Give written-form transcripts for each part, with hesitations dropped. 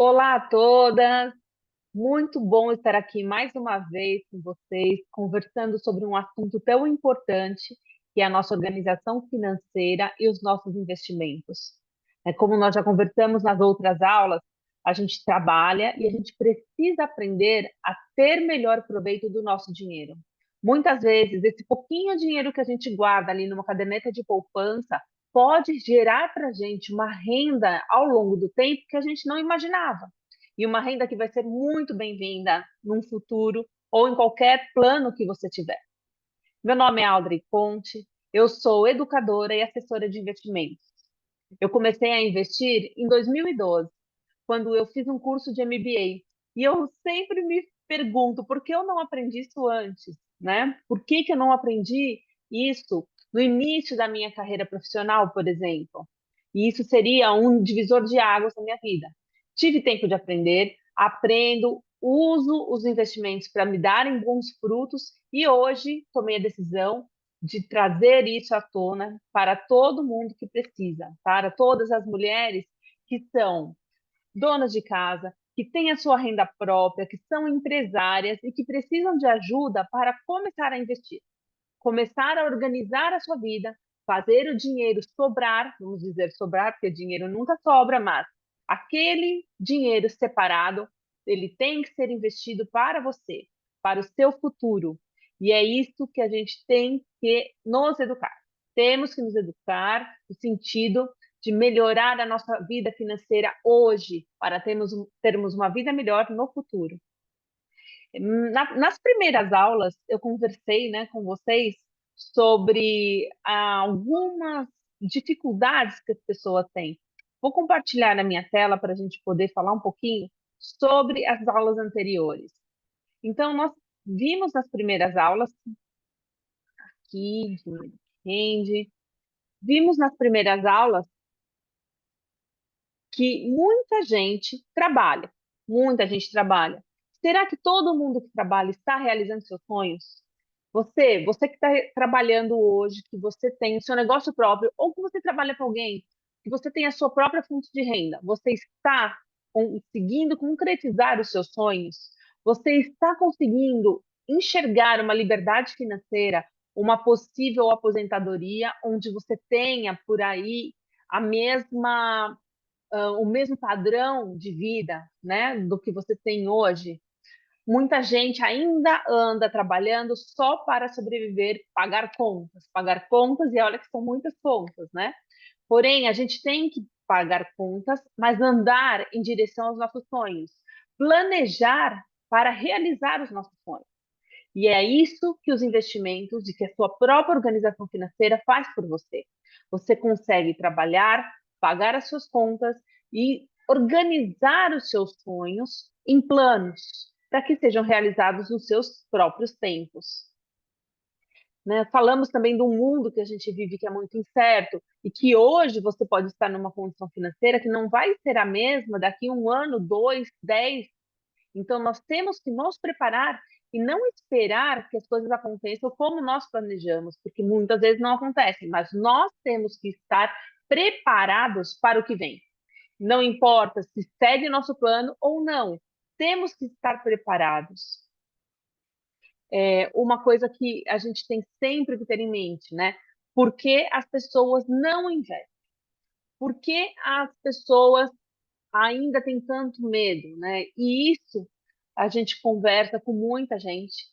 Olá a todas! Muito bom estar aqui mais uma vez com vocês, conversando sobre um assunto tão importante, que é a nossa organização financeira e os nossos investimentos. Como nós já conversamos nas outras aulas, a gente trabalha e a gente precisa aprender a ter melhor proveito do nosso dinheiro. Muitas vezes, esse pouquinho dinheiro que a gente guarda ali numa caderneta de poupança pode gerar para a gente uma renda ao longo do tempo que a gente não imaginava. E uma renda que vai ser muito bem-vinda num futuro ou em qualquer plano que você tiver. Meu nome é Audrey Conte, eu sou educadora e assessora de investimentos. Eu comecei a investir em 2012, quando eu fiz um curso de MBA. E eu sempre me pergunto por que eu não aprendi isso antes, né? Por que que eu não aprendi isso no início da minha carreira profissional, por exemplo? E isso seria um divisor de águas na minha vida. Tive tempo de aprender, aprendo, uso os investimentos para me darem bons frutos e hoje tomei a decisão de trazer isso à tona para todo mundo que precisa, para todas as mulheres que são donas de casa, que têm a sua renda própria, que são empresárias e que precisam de ajuda para começar a investir, começar a organizar a sua vida, fazer o dinheiro sobrar, vamos dizer sobrar, porque dinheiro nunca sobra, mas aquele dinheiro separado, ele tem que ser investido para você, para o seu futuro. E é isso que a gente tem que nos educar. Temos que nos educar no sentido de melhorar a nossa vida financeira hoje, para termos uma vida melhor no futuro. Nas primeiras aulas, eu conversei, né, com vocês sobre algumas dificuldades que as pessoas têm. Vou compartilhar na minha tela para a gente poder falar um pouquinho sobre as aulas anteriores. Então, nós vimos nas primeiras aulas, aqui, rende, vimos nas primeiras aulas que muita gente trabalha. Será que todo mundo que trabalha está realizando seus sonhos? Você que está trabalhando hoje, que você tem o seu negócio próprio, ou que você trabalha para alguém, que você tem a sua própria fonte de renda, você está conseguindo concretizar os seus sonhos? Você está conseguindo enxergar uma liberdade financeira, uma possível aposentadoria, onde você tenha por aí a mesma o mesmo padrão de vida, né, do que você tem hoje. Muita gente ainda anda trabalhando só para sobreviver, pagar contas, e olha que são muitas contas, né? Porém, a gente tem que pagar contas, mas andar em direção aos nossos sonhos, planejar para realizar os nossos sonhos. E é isso que os investimentos e que a sua própria organização financeira faz por você. Você consegue trabalhar, pagar as suas contas e organizar os seus sonhos em planos para que sejam realizados nos seus próprios tempos. Né? Falamos também do mundo que a gente vive, que é muito incerto, e que hoje você pode estar numa condição financeira que não vai ser a mesma daqui um ano, dois, 10. Então, nós temos que nos preparar e não esperar que as coisas aconteçam como nós planejamos, porque muitas vezes não acontecem, mas nós temos que estar preparados para o que vem. Não importa se segue nosso plano ou não, temos que estar preparados. Uma coisa que a gente tem sempre que ter em mente, né? Por que as pessoas não investem? Por que as pessoas ainda têm tanto medo, né? E isso a gente conversa com muita gente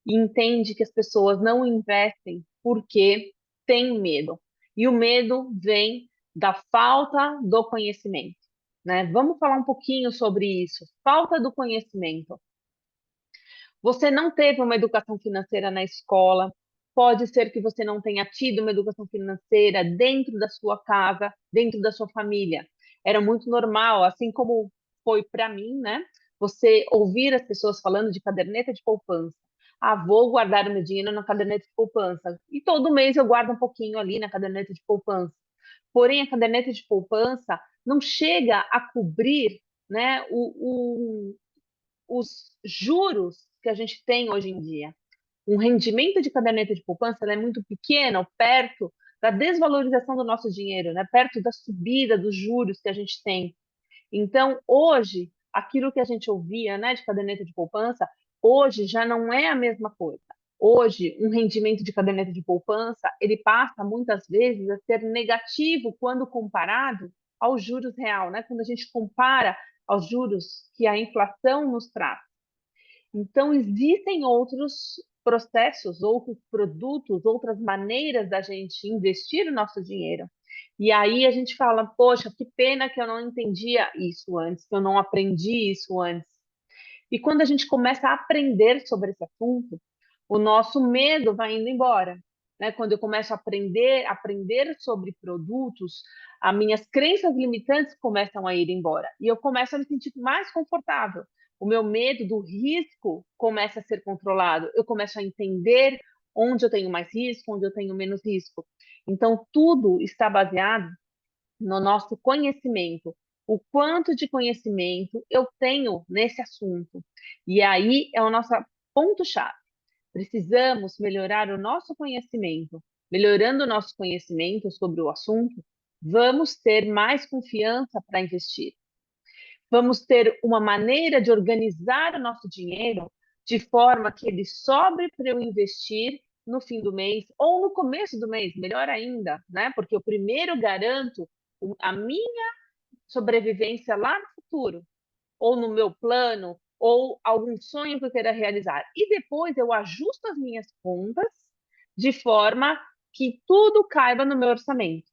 e entende que as pessoas não investem porque têm medo. E o medo vem da falta do conhecimento, né? Vamos falar um pouquinho sobre isso. Falta do conhecimento. Você não teve uma educação financeira na escola, pode ser que você não tenha tido uma educação financeira dentro da sua casa, dentro da sua família. Era muito normal, assim como foi para mim, né? Você ouvir as pessoas falando de caderneta de poupança. Ah, vou guardar o meu dinheiro na caderneta de poupança. E todo mês eu guardo um pouquinho ali na caderneta de poupança. Porém, a caderneta de poupança não chega a cobrir, né, os juros que a gente tem hoje em dia. Um rendimento de caderneta de poupança é muito pequeno, perto da desvalorização do nosso dinheiro, né? Perto da subida dos juros que a gente tem. Então, hoje, aquilo que a gente ouvia, né, de caderneta de poupança, hoje já não é a mesma coisa. Hoje, um rendimento de caderneta de poupança, ele passa muitas vezes a ser negativo quando comparado aos juros real, né? Quando a gente compara aos juros que a inflação nos traz. Então, existem outros processos, outros produtos, outras maneiras da gente investir o nosso dinheiro. E aí a gente fala, poxa, que pena que eu não entendia isso antes, que eu não aprendi isso antes. E quando a gente começa a aprender sobre esse assunto, o nosso medo vai indo embora. Né? Quando eu começo a aprender sobre produtos, as minhas crenças limitantes começam a ir embora. E eu começo a me sentir mais confortável. O meu medo do risco começa a ser controlado. Eu começo a entender onde eu tenho mais risco, onde eu tenho menos risco. Então, tudo está baseado no nosso conhecimento, o quanto de conhecimento eu tenho nesse assunto. E aí é o nosso ponto-chave. Precisamos melhorar o nosso conhecimento. Melhorando o nosso conhecimento sobre o assunto, vamos ter mais confiança para investir. Vamos ter uma maneira de organizar o nosso dinheiro de forma que ele sobre para eu investir no fim do mês ou no começo do mês, melhor ainda, né? Porque eu primeiro garanto a minha sobrevivência lá no futuro, ou no meu plano, ou algum sonho que eu queira realizar. E depois eu ajusto as minhas contas de forma que tudo caiba no meu orçamento.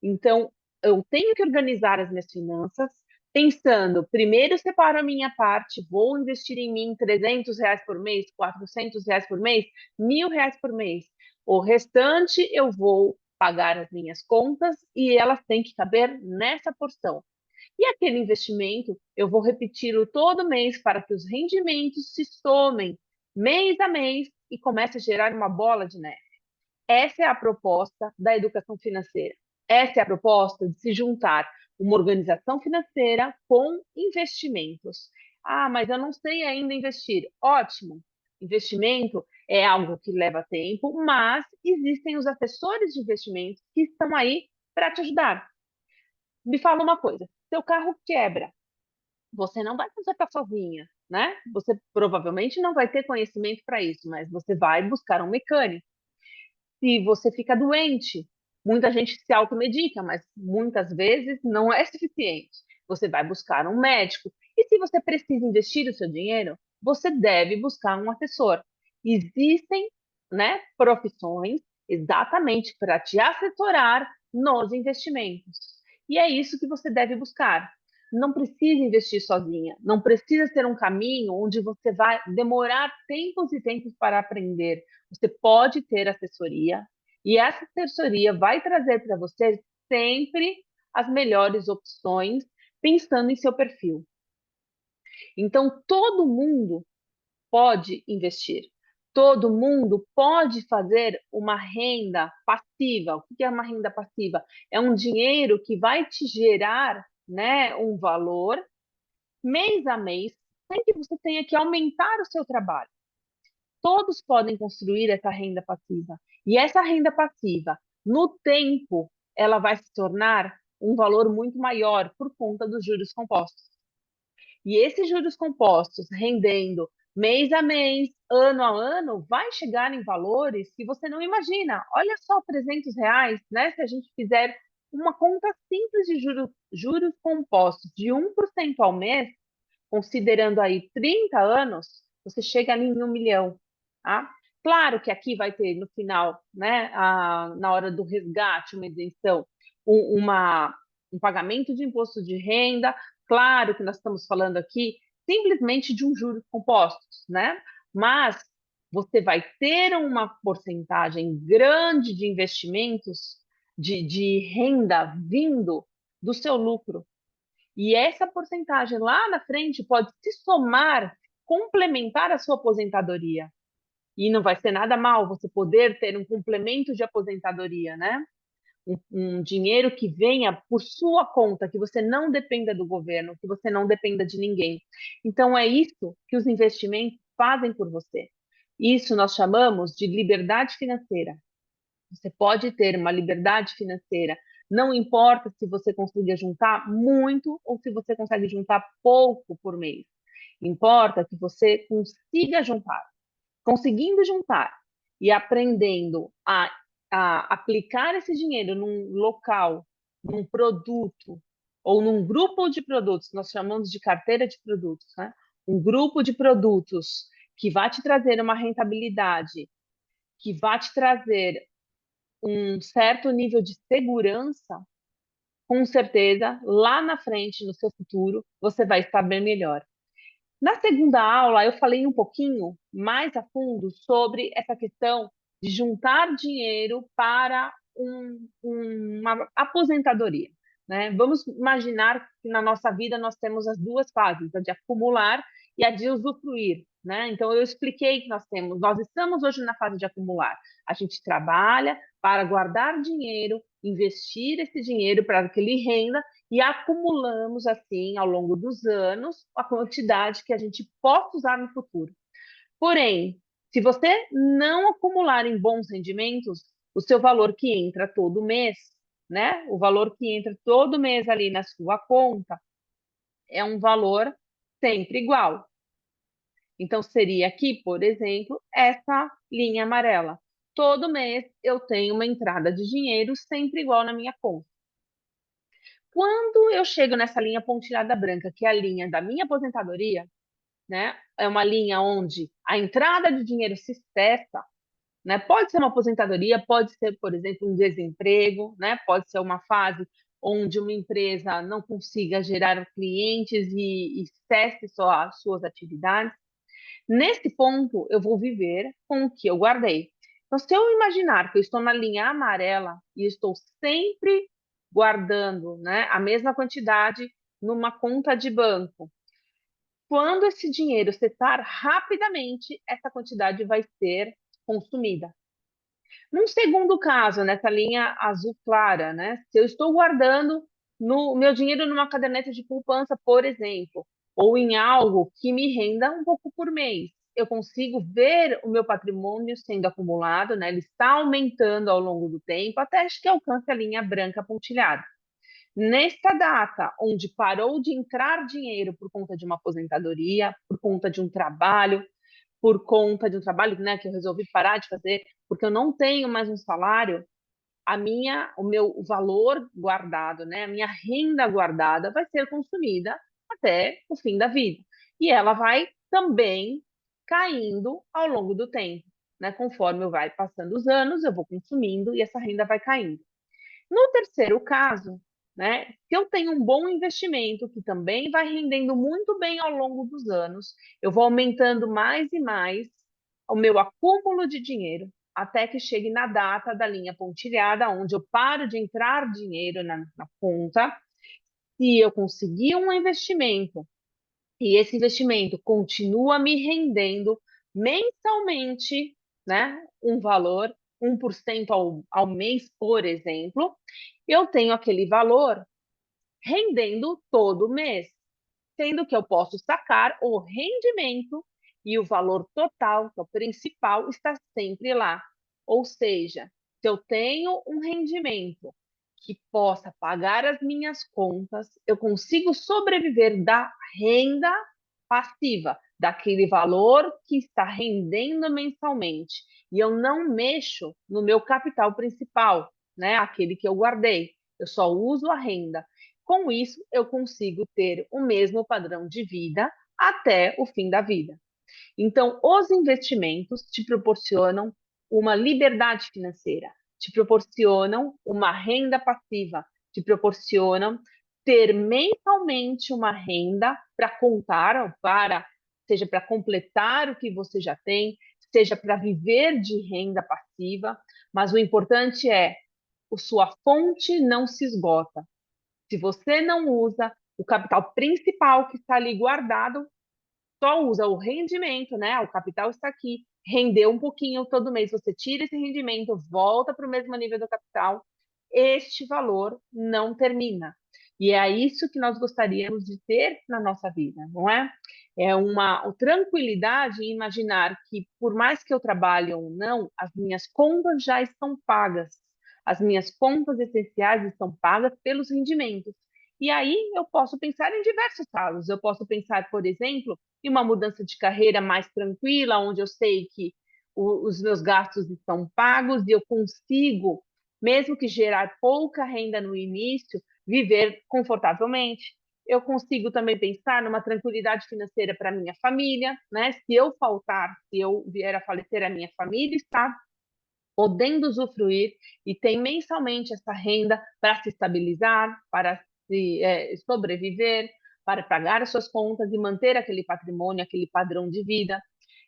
Então, eu tenho que organizar as minhas finanças, pensando, primeiro separo a minha parte, vou investir em mim R$ 300 por mês, R$ 400 por mês, R$ 1.000 por mês. O restante eu vou pagar as minhas contas e elas têm que caber nessa porção. E aquele investimento eu vou repeti-lo todo mês para que os rendimentos se somem mês a mês e comece a gerar uma bola de neve. Essa é a proposta da educação financeira. Essa é a proposta de se juntar uma organização financeira com investimentos. Ah, mas eu não sei ainda investir. Ótimo! Investimento é algo que leva tempo, mas existem os assessores de investimentos que estão aí para te ajudar. Me fala uma coisa: seu carro quebra, você não vai consertar sozinha, né? Você provavelmente não vai ter conhecimento para isso, mas você vai buscar um mecânico. Se você fica doente, muita gente se automedica, mas muitas vezes não é suficiente. Você vai buscar um médico. E se você precisa investir o seu dinheiro, você deve buscar um assessor. Existem, né, profissões exatamente para te assessorar nos investimentos. E é isso que você deve buscar. Não precisa investir sozinha, não precisa ser um caminho onde você vai demorar tempos e tempos para aprender. Você pode ter assessoria e essa assessoria vai trazer para você sempre as melhores opções, pensando em seu perfil. Então, todo mundo pode investir. Todo mundo pode fazer uma renda passiva. O que é uma renda passiva? É um dinheiro que vai te gerar, né, um valor mês a mês, sem que você tenha que aumentar o seu trabalho. Todos podem construir essa renda passiva. E essa renda passiva, no tempo, ela vai se tornar um valor muito maior por conta dos juros compostos. E esses juros compostos rendendo mês a mês, ano a ano, vai chegar em valores que você não imagina. Olha só, R$ 300, né? Se a gente fizer uma conta simples de juros compostos de 1% ao mês, considerando aí 30 anos, você chega ali em 1 milhão. Tá? Claro que aqui vai ter no final, né, na hora do resgate, uma isenção, um pagamento de imposto de renda. Claro que nós estamos falando aqui simplesmente de um juros compostos, né? Mas você vai ter uma porcentagem grande de investimentos de renda vindo do seu lucro. E essa porcentagem lá na frente pode se somar, complementar a sua aposentadoria. E não vai ser nada mal você poder ter um complemento de aposentadoria, né? Um dinheiro que venha por sua conta, que você não dependa do governo, que você não dependa de ninguém. Então, é isso que os investimentos fazem por você. Isso nós chamamos de liberdade financeira. Você pode ter uma liberdade financeira Não importa se você consiga juntar muito ou se você consegue juntar pouco por mês. Importa que você consiga juntar. Conseguindo juntar e aprendendo a aplicar esse dinheiro num local, num produto ou num grupo de produtos, nós chamamos de carteira de produtos, né? Um grupo de produtos que vai te trazer uma rentabilidade, que vai te trazer um certo nível de segurança, com certeza, lá na frente, no seu futuro, você vai estar bem melhor. Na segunda aula, eu falei um pouquinho mais a fundo sobre essa questão de juntar dinheiro para uma aposentadoria, né? Vamos imaginar que na nossa vida nós temos as duas fases, a de acumular e a de usufruir, né? Então, eu expliquei que nós estamos hoje na fase de acumular. A gente trabalha para guardar dinheiro, investir esse dinheiro para que ele renda e acumulamos, assim, ao longo dos anos, a quantidade que a gente possa usar no futuro. Porém, se você não acumular em bons rendimentos, o seu valor que entra todo mês, né? O valor que entra todo mês ali na sua conta é um valor sempre igual. Então, seria aqui, por exemplo, essa linha amarela. Todo mês eu tenho uma entrada de dinheiro sempre igual na minha conta. Quando eu chego nessa linha pontilhada branca, que é a linha da minha aposentadoria, né? É uma linha onde a entrada de dinheiro se cessa, né? Pode ser uma aposentadoria, pode ser, por exemplo, um desemprego, né? Pode ser uma fase onde uma empresa não consiga gerar clientes e cesse só as suas atividades. Nesse ponto, eu vou viver com o que eu guardei. Então, se eu imaginar que eu estou na linha amarela e estou sempre guardando, né, a mesma quantidade numa conta de banco, quando esse dinheiro cessar rapidamente, essa quantidade vai ser consumida. Num segundo caso, nessa linha azul clara, né, se eu estou guardando no meu dinheiro numa caderneta de poupança, por exemplo, ou em algo que me renda um pouco por mês, eu consigo ver o meu patrimônio sendo acumulado, né? Ele está aumentando ao longo do tempo, até que alcance a linha branca pontilhada. Nesta data, onde parou de entrar dinheiro por conta de uma aposentadoria, por conta de um trabalho, por conta de um trabalho, né, que eu resolvi parar de fazer, porque eu não tenho mais um salário, o meu valor guardado, né, a minha renda guardada vai ser consumida até o fim da vida. E ela vai também caindo ao longo do tempo, né? Conforme eu vai passando os anos, eu vou consumindo e essa renda vai caindo. No terceiro caso, né, se eu tenho um bom investimento que também vai rendendo muito bem ao longo dos anos, eu vou aumentando mais e mais o meu acúmulo de dinheiro até que chegue na data da linha pontilhada, onde eu paro de entrar dinheiro na conta. Se eu conseguir um investimento e esse investimento continua me rendendo mensalmente, né, um valor, 1% ao mês, por exemplo, eu tenho aquele valor rendendo todo mês, sendo que eu posso sacar o rendimento e o valor total, que é o principal, está sempre lá. Ou seja, se eu tenho um rendimento que possa pagar as minhas contas, eu consigo sobreviver da renda passiva, daquele valor que está rendendo mensalmente. E eu não mexo no meu capital principal, né? Aquele que eu guardei. Eu só uso a renda. Com isso, eu consigo ter o mesmo padrão de vida até o fim da vida. Então, os investimentos te proporcionam uma liberdade financeira, te proporcionam uma renda passiva, te proporcionam ter mensalmente uma renda para contar, seja para completar o que você já tem, seja para viver de renda passiva, mas o importante é a sua fonte não se esgota. Se você não usa o capital principal que está ali guardado, só usa o rendimento, né? O capital está aqui, rendeu um pouquinho todo mês, você tira esse rendimento, volta para o mesmo nível do capital, este valor não termina. E é isso que nós gostaríamos de ter na nossa vida, não é? É uma tranquilidade em imaginar que, por mais que eu trabalhe ou não, as minhas contas já estão pagas. As minhas contas essenciais estão pagas pelos rendimentos. E aí eu posso pensar em diversos casos. Eu posso pensar, por exemplo, em uma mudança de carreira mais tranquila, onde eu sei que os meus gastos estão pagos e eu consigo, mesmo que gerar pouca renda no início, viver confortavelmente. Eu consigo também pensar numa tranquilidade financeira para minha família, né? Se eu faltar, se eu vier a falecer, a minha família está podendo usufruir e tem mensalmente essa renda para se estabilizar, para sobreviver, para pagar as suas contas e manter aquele patrimônio, aquele padrão de vida.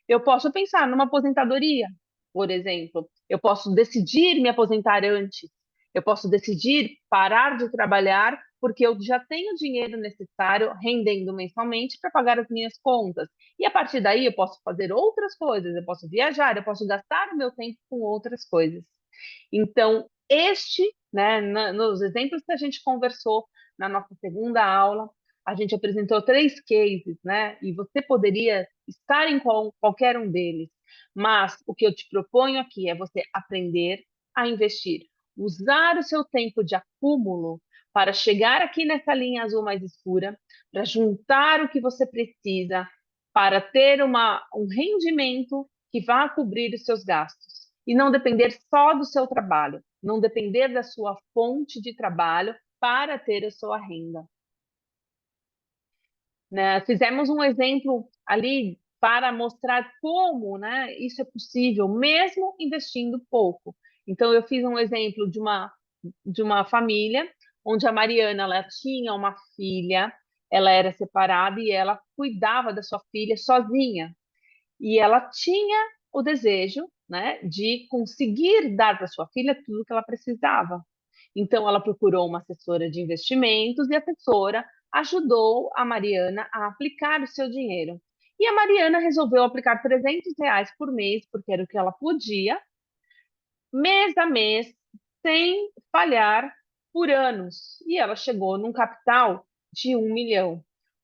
Eu posso pensar numa aposentadoria, por exemplo. Eu posso decidir me aposentar antes. Eu posso decidir parar de trabalhar porque eu já tenho o dinheiro necessário rendendo mensalmente para pagar as minhas contas. E a partir daí eu posso fazer outras coisas, eu posso viajar, eu posso gastar o meu tempo com outras coisas. Então, né, nos exemplos que a gente conversou na nossa segunda aula, a gente apresentou 3 cases, né? E você poderia estar em qualquer um deles. Mas o que eu te proponho aqui é você aprender a investir, usar o seu tempo de acúmulo para chegar aqui nessa linha azul mais escura, para juntar o que você precisa para ter um rendimento que vá cobrir os seus gastos e não depender só do seu trabalho, não depender da sua fonte de trabalho para ter a sua renda. Né? Fizemos um exemplo ali para mostrar como, né, isso é possível, mesmo investindo pouco. Então, eu fiz um exemplo de uma família onde a Mariana ela tinha uma filha, ela era separada e ela cuidava da sua filha sozinha. E ela tinha o desejo, né, de conseguir dar para sua filha tudo que ela precisava. Então, ela procurou uma assessora de investimentos e a assessora ajudou a Mariana a aplicar o seu dinheiro. E a Mariana resolveu aplicar R$ 300 por mês, porque era o que ela podia, mês a mês, sem falhar por anos. E ela chegou num capital de 1 milhão.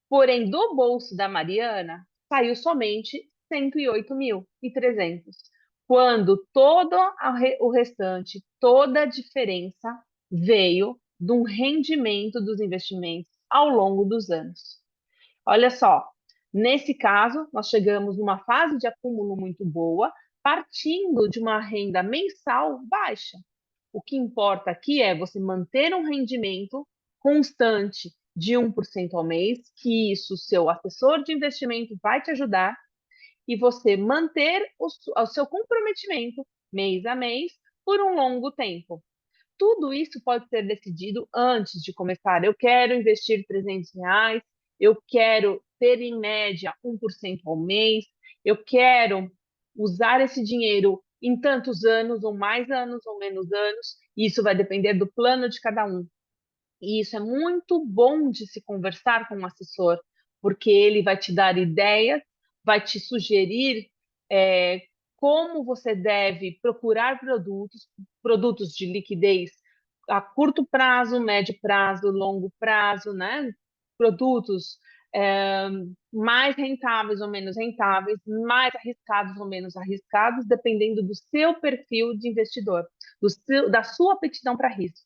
Porém, do bolso da Mariana, saiu somente 108.300, quando todo o restante, toda a diferença veio de um rendimento dos investimentos ao longo dos anos. Olha só, nesse caso, nós chegamos numa fase de acúmulo muito boa, partindo de uma renda mensal baixa. O que importa aqui é você manter um rendimento constante de 1% ao mês, que isso o seu assessor de investimento vai te ajudar, e você manter o seu comprometimento mês a mês por um longo tempo. Tudo isso pode ser decidido antes de começar. Eu quero investir R$ 300, eu quero ter em média 1% ao mês, eu quero usar esse dinheiro em tantos anos, ou mais anos, ou menos anos. Isso vai depender do plano de cada um. E isso é muito bom de se conversar com um assessor, porque ele vai te dar ideias, vai te sugerir é, como você deve procurar produtos de liquidez a curto prazo, médio prazo, longo prazo, né? Produtos é, mais rentáveis ou menos rentáveis, mais arriscados ou menos arriscados, dependendo do seu perfil de investidor, da sua aptidão para risco.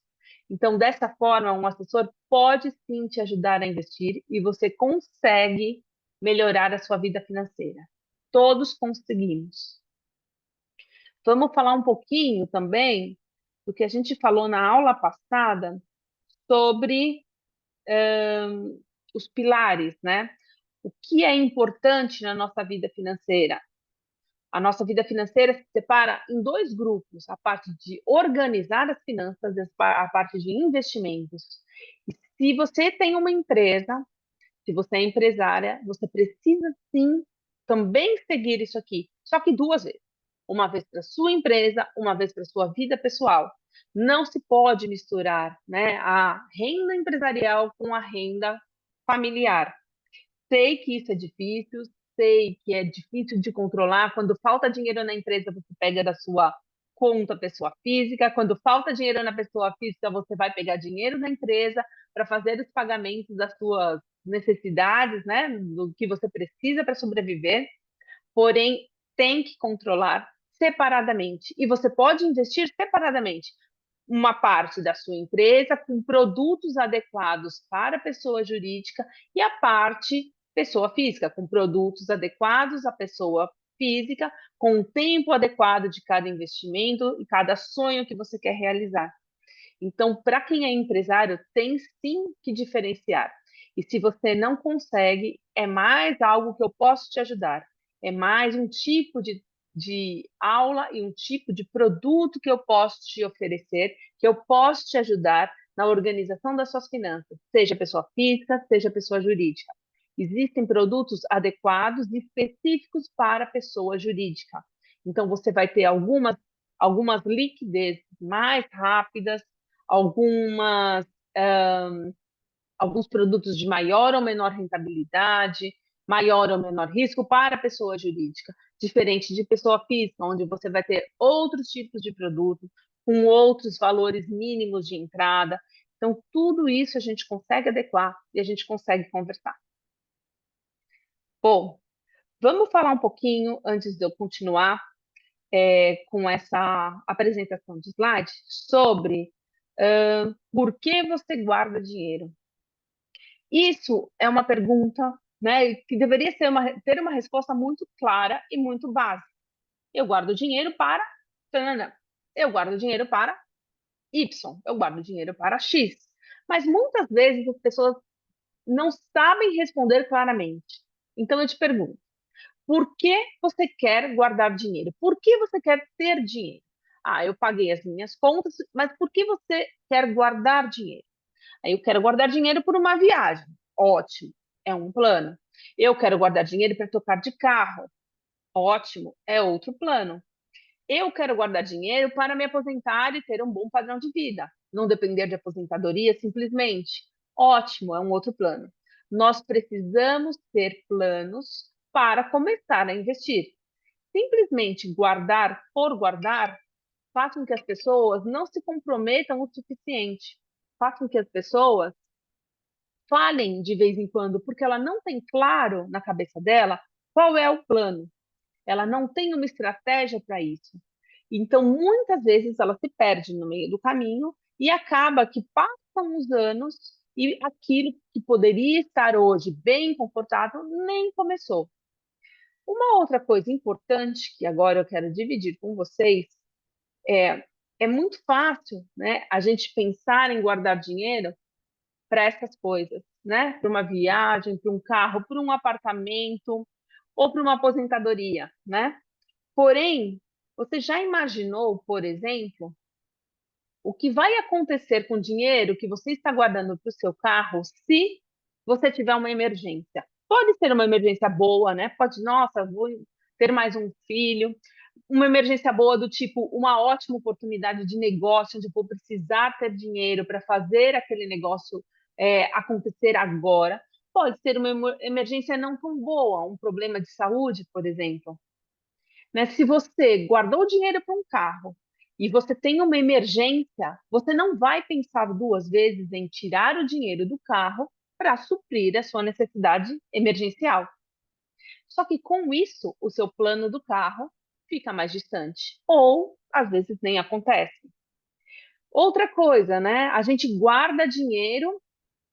Então, dessa forma, um assessor pode sim te ajudar a investir e você consegue melhorar a sua vida financeira. Todos conseguimos. Vamos falar um pouquinho também do que a gente falou na aula passada sobre os pilares, né? O que é importante na nossa vida financeira? A nossa vida financeira se separa em 2 grupos: a parte de organizar as finanças e a parte de investimentos. E se você tem uma empresa, se você é empresária, você precisa sim também seguir isso aqui, só que 2 vezes. Uma vez para sua empresa, uma vez para sua vida pessoal. Não se pode misturar, né, a renda empresarial com a renda familiar. Sei que isso é difícil, sei que é difícil de controlar. Quando falta dinheiro na empresa, você pega da sua conta pessoa física. Quando falta dinheiro na pessoa física, você vai pegar dinheiro da empresa para fazer os pagamentos das suas necessidades, né? Do que você precisa para sobreviver. Porém, tem que controlar separadamente. E você pode investir separadamente. uma parte da sua empresa com produtos adequados para a pessoa jurídica e a parte pessoa física, com produtos adequados à pessoa física, com o tempo adequado de cada investimento e cada sonho que você quer realizar. Então, para quem é empresário, tem sim que diferenciar. E se você não consegue, é mais algo que eu posso te ajudar. É mais um tipo de aula e um tipo de produto que eu posso te oferecer, que eu posso te ajudar na organização das suas finanças, seja pessoa física, seja pessoa jurídica. Existem produtos adequados e específicos para a pessoa jurídica. Então, você vai ter algumas liquidez mais rápidas, algumas, alguns produtos de maior ou menor rentabilidade, maior ou menor risco para a pessoa jurídica, diferente de pessoa física, onde você vai ter outros tipos de produtos, com outros valores mínimos de entrada. Então, tudo isso a gente consegue adequar e a gente consegue conversar. Bom, vamos falar um pouquinho, antes de eu continuar, com essa apresentação de slide, sobre por que você guarda dinheiro. Isso é uma pergunta, né, que deveria ter uma resposta muito clara e muito básica. Eu guardo dinheiro para... Eu guardo dinheiro para Y, eu guardo dinheiro para X. Mas muitas vezes as pessoas não sabem responder claramente. Então eu te pergunto, por que você quer guardar dinheiro? Por que você quer ter dinheiro? Ah, eu paguei as minhas contas, mas por que você quer guardar dinheiro? Aí eu quero guardar dinheiro por uma viagem. Ótimo, é um plano. Eu quero guardar dinheiro para trocar de carro. Ótimo, é outro plano. Eu quero guardar dinheiro para me aposentar e ter um bom padrão de vida, não depender de aposentadoria simplesmente. Ótimo, é um outro plano. Nós precisamos ter planos para começar a investir. Simplesmente guardar por guardar faz com que as pessoas não se comprometam o suficiente. Faz com que as pessoas falem de vez em quando, porque ela não tem claro na cabeça dela qual é o plano. Ela não tem uma estratégia para isso. Então, muitas vezes, ela se perde no meio do caminho e acaba que passam os anos e aquilo que poderia estar hoje bem confortável nem começou. Uma outra coisa importante que agora eu quero dividir com vocês é, é muito fácil, né, a gente pensar em guardar dinheiro para essas coisas, né? Para uma viagem, para um carro, para um apartamento ou para uma aposentadoria, né? Porém, você já imaginou, por exemplo, o que vai acontecer com o dinheiro que você está guardando para o seu carro se você tiver uma emergência? Pode ser uma emergência boa, né? Pode, nossa, vou ter mais um filho. Uma emergência boa do tipo uma ótima oportunidade de negócio, onde eu vou precisar ter dinheiro para fazer aquele negócio acontecer agora. Pode ser uma emergência não tão boa, um problema de saúde, por exemplo. Né? Se você guardou dinheiro para um carro e você tem uma emergência, você não vai pensar duas vezes em tirar o dinheiro do carro para suprir a sua necessidade emergencial. Só que com isso, o seu plano do carro fica mais distante, ou às vezes nem acontece. Outra coisa, né? A gente guarda dinheiro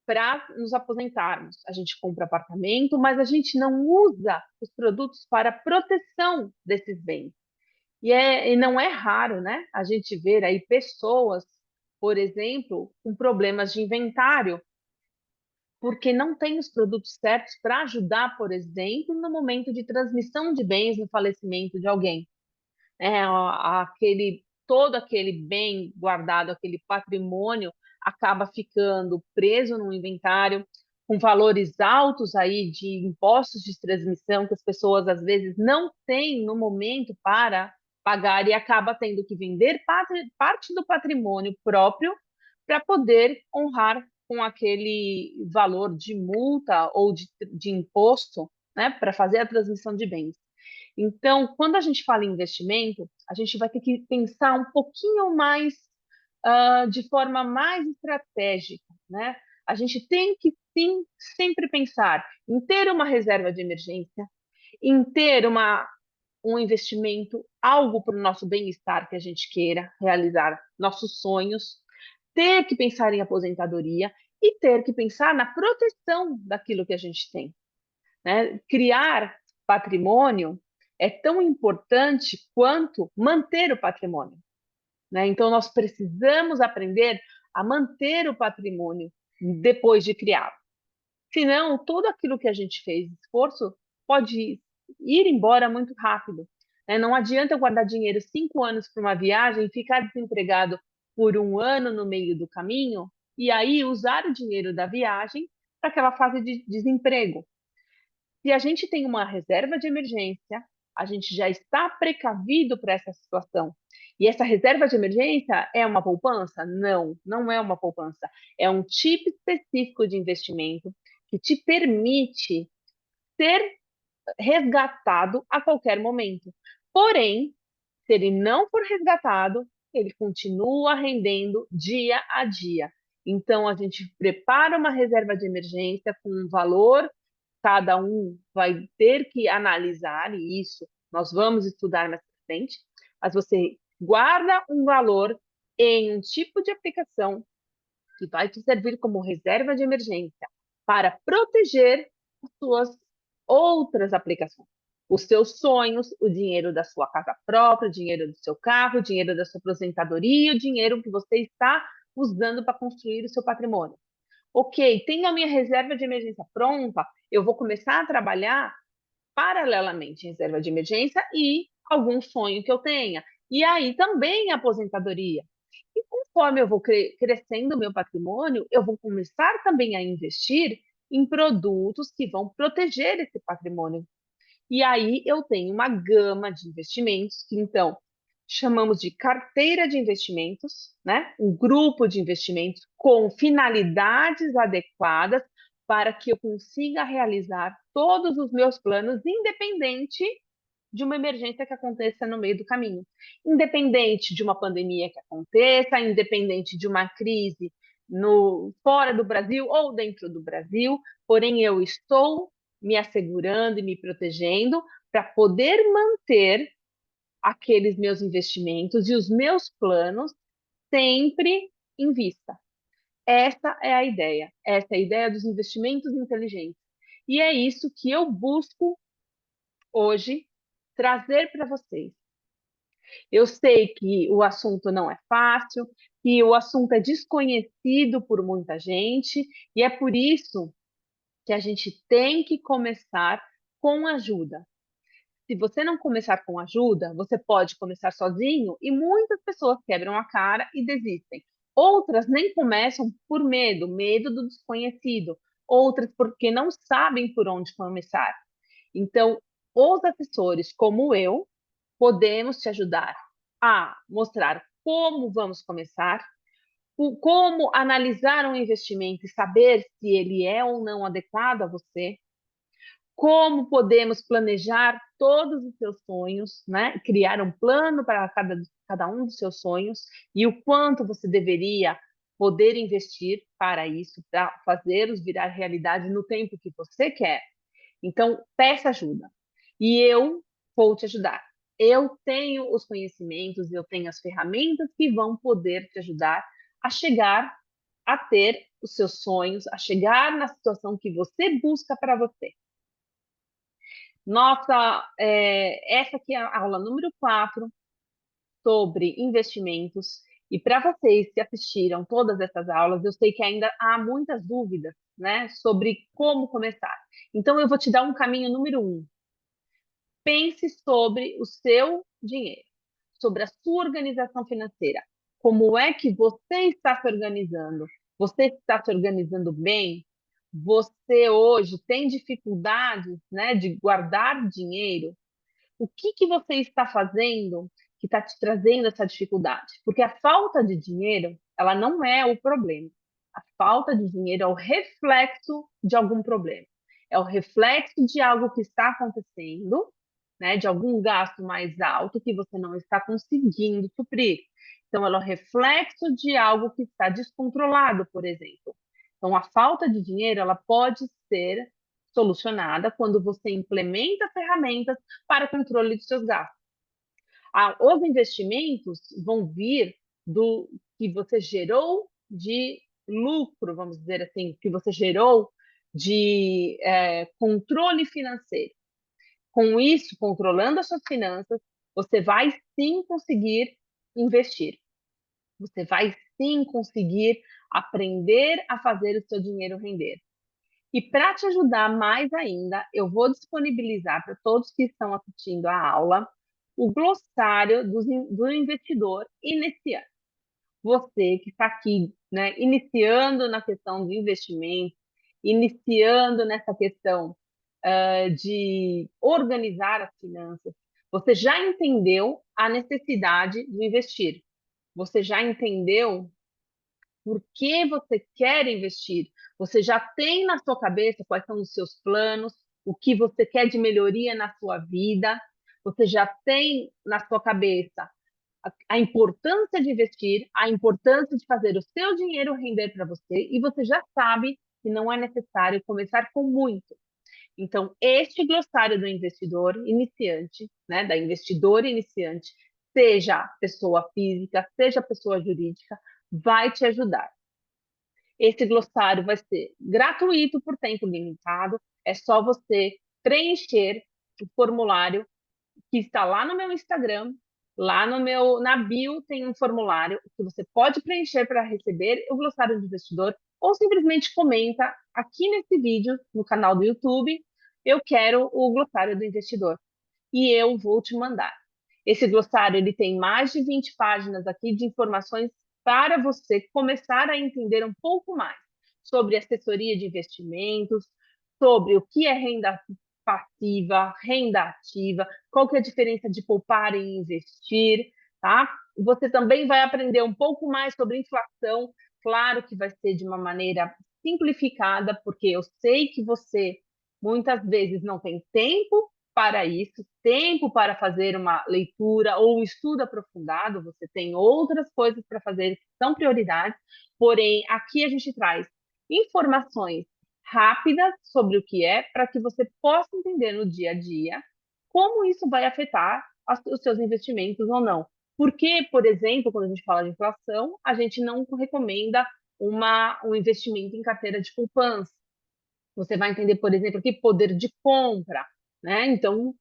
para nos aposentarmos. A gente compra apartamento, mas a gente não usa os produtos para proteção desses bens. E não é raro, né? A gente ver aí pessoas, por exemplo, com problemas de inventário, porque não tem os produtos certos para ajudar, por exemplo, no momento de transmissão de bens no falecimento de alguém. Todo aquele bem guardado, aquele patrimônio, acaba ficando preso no inventário, com valores altos aí de impostos de transmissão que as pessoas às vezes não têm no momento para pagar e acaba tendo que vender parte do patrimônio próprio para poder honrar com aquele valor de multa ou de imposto, né, para fazer a transmissão de bens. Então, quando a gente fala em investimento, a gente vai ter que pensar um pouquinho mais, de forma mais estratégica, né? A gente tem que, sim, sempre pensar em ter uma reserva de emergência, em ter um investimento, algo para o nosso bem-estar que a gente queira realizar, nossos sonhos, ter que pensar em aposentadoria e ter que pensar na proteção daquilo que a gente tem, né? Criar patrimônio é tão importante quanto manter o patrimônio, né? Então, nós precisamos aprender a manter o patrimônio depois de criá-lo. Senão, tudo aquilo que a gente fez esforço pode ir embora muito rápido, né? Não adianta eu guardar dinheiro 5 anos para uma viagem, ficar desempregado por 1 ano no meio do caminho e aí usar o dinheiro da viagem para aquela fase de desemprego. Se a gente tem uma reserva de emergência, a gente já está precavido para essa situação. E essa reserva de emergência é uma poupança? Não, não é uma poupança. É um tipo específico de investimento que te permite ser resgatado a qualquer momento. Porém, se ele não for resgatado, ele continua rendendo dia a dia. Então, a gente prepara uma reserva de emergência com um valor, cada um vai ter que analisar, e isso nós vamos estudar mais para frente, mas você guarda um valor em um tipo de aplicação que vai te servir como reserva de emergência para proteger as suas outras aplicações. Os seus sonhos, o dinheiro da sua casa própria, o dinheiro do seu carro, o dinheiro da sua aposentadoria, o dinheiro que você está usando para construir o seu patrimônio. Ok, tenho a minha reserva de emergência pronta, eu vou começar a trabalhar paralelamente em reserva de emergência e algum sonho que eu tenha. E aí também a aposentadoria. E conforme eu vou crescendo o meu patrimônio, eu vou começar também a investir em produtos que vão proteger esse patrimônio. E aí eu tenho uma gama de investimentos que, então, chamamos de carteira de investimentos, né? Um grupo de investimentos com finalidades adequadas para que eu consiga realizar todos os meus planos, independente de uma emergência que aconteça no meio do caminho, independente de uma pandemia que aconteça, independente de uma crise no fora do Brasil ou dentro do Brasil, porém eu estou me assegurando e me protegendo para poder manter aqueles meus investimentos e os meus planos sempre em vista. Essa é a ideia. Essa é a ideia dos investimentos inteligentes. E é isso que eu busco hoje trazer para vocês. Eu sei que o assunto não é fácil, que o assunto é desconhecido por muita gente, e é por isso que a gente tem que começar com ajuda. Se você não começar com ajuda, você pode começar sozinho e muitas pessoas quebram a cara e desistem. Outras nem começam por medo, medo do desconhecido. Outras porque não sabem por onde começar. Então, os assessores, como eu, podemos te ajudar a mostrar como vamos começar, como analisar um investimento e saber se ele é ou não adequado a você, como podemos planejar todos os seus sonhos, né? Criar um plano para cada um dos seus sonhos e o quanto você deveria poder investir para isso, para fazê-los virar realidade no tempo que você quer. Então, peça ajuda. E eu vou te ajudar. Eu tenho os conhecimentos, eu tenho as ferramentas que vão poder te ajudar a chegar a ter os seus sonhos, a chegar na situação que você busca para você. Essa aqui é a aula número 4 sobre investimentos. E para vocês que assistiram todas essas aulas, eu sei que ainda há muitas dúvidas, né, sobre como começar. Então, eu vou te dar um caminho número 1. Pense sobre o seu dinheiro, sobre a sua organização financeira. Como é que você está se organizando? Você está se organizando bem? Você hoje tem dificuldades, né, de guardar dinheiro? O que você está fazendo que está te trazendo essa dificuldade? Porque a falta de dinheiro, ela não é o problema. A falta de dinheiro é o reflexo de algum problema. É o reflexo de algo que está acontecendo, né, de algum gasto mais alto que você não está conseguindo suprir. Então, ela é o reflexo de algo que está descontrolado, por exemplo. Então, a falta de dinheiro, ela pode ser solucionada quando você implementa ferramentas para controle dos seus gastos. Os investimentos vão vir do que você gerou de lucro, vamos dizer assim, que você gerou de controle financeiro. Com isso, controlando as suas finanças, você vai sim conseguir investir. Você vai sim conseguir aprender a fazer o seu dinheiro render. E para te ajudar mais ainda, eu vou disponibilizar para todos que estão assistindo a aula o glossário do investidor iniciante. Você que está aqui, né, iniciando na questão de investimento, iniciando nessa questão de organizar as finanças, você já entendeu a necessidade de investir. Você já entendeu por que você quer investir. Você já tem na sua cabeça quais são os seus planos, o que você quer de melhoria na sua vida. Você já tem na sua cabeça a importância de investir, a importância de fazer o seu dinheiro render para você, e você já sabe que não é necessário começar com muito. Então, este glossário do investidor iniciante, né, da investidora iniciante, seja pessoa física, seja pessoa jurídica, vai te ajudar. Esse glossário vai ser gratuito por tempo limitado, é só você preencher o formulário que está lá no meu Instagram, lá na bio tem um formulário que você pode preencher para receber o glossário do investidor, ou simplesmente comenta aqui nesse vídeo, no canal do YouTube, eu quero o glossário do investidor, e eu vou te mandar. Esse glossário ele tem mais de 20 páginas aqui de informações para você começar a entender um pouco mais sobre assessoria de investimentos, sobre o que é renda passiva, renda ativa, qual que é a diferença de poupar e investir, tá? Você também vai aprender um pouco mais sobre inflação, claro que vai ser de uma maneira simplificada, porque eu sei que você muitas vezes não tem tempo para isso, tempo para fazer uma leitura ou um estudo aprofundado, você tem outras coisas para fazer que são prioridades, porém, aqui a gente traz informações rápidas sobre o que é, para que você possa entender no dia a dia como isso vai afetar os seus investimentos ou não. Porque, por exemplo, quando a gente fala de inflação, a gente não recomenda um investimento em carteira de poupança. Você vai entender, por exemplo, que poder de compra, né? Então,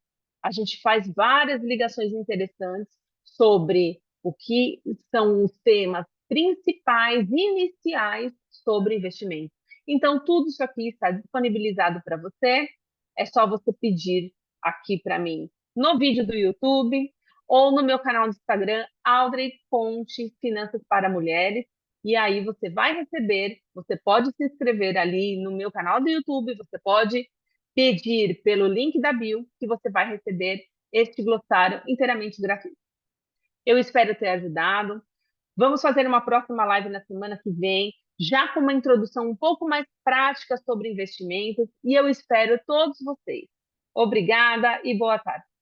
a gente faz várias ligações interessantes sobre o que são os temas principais, iniciais sobre investimento. Então, tudo isso aqui está disponibilizado para você. É só você pedir aqui para mim no vídeo do YouTube ou no meu canal do Instagram, Audrey Conte Finanças para Mulheres. E aí você vai receber, você pode se inscrever ali no meu canal do YouTube, você pode pedir pelo link da bio que você vai receber este glossário inteiramente gratuito. Eu espero ter ajudado. Vamos fazer uma próxima live na semana que vem, já com uma introdução um pouco mais prática sobre investimentos, e eu espero todos vocês. Obrigada e boa tarde.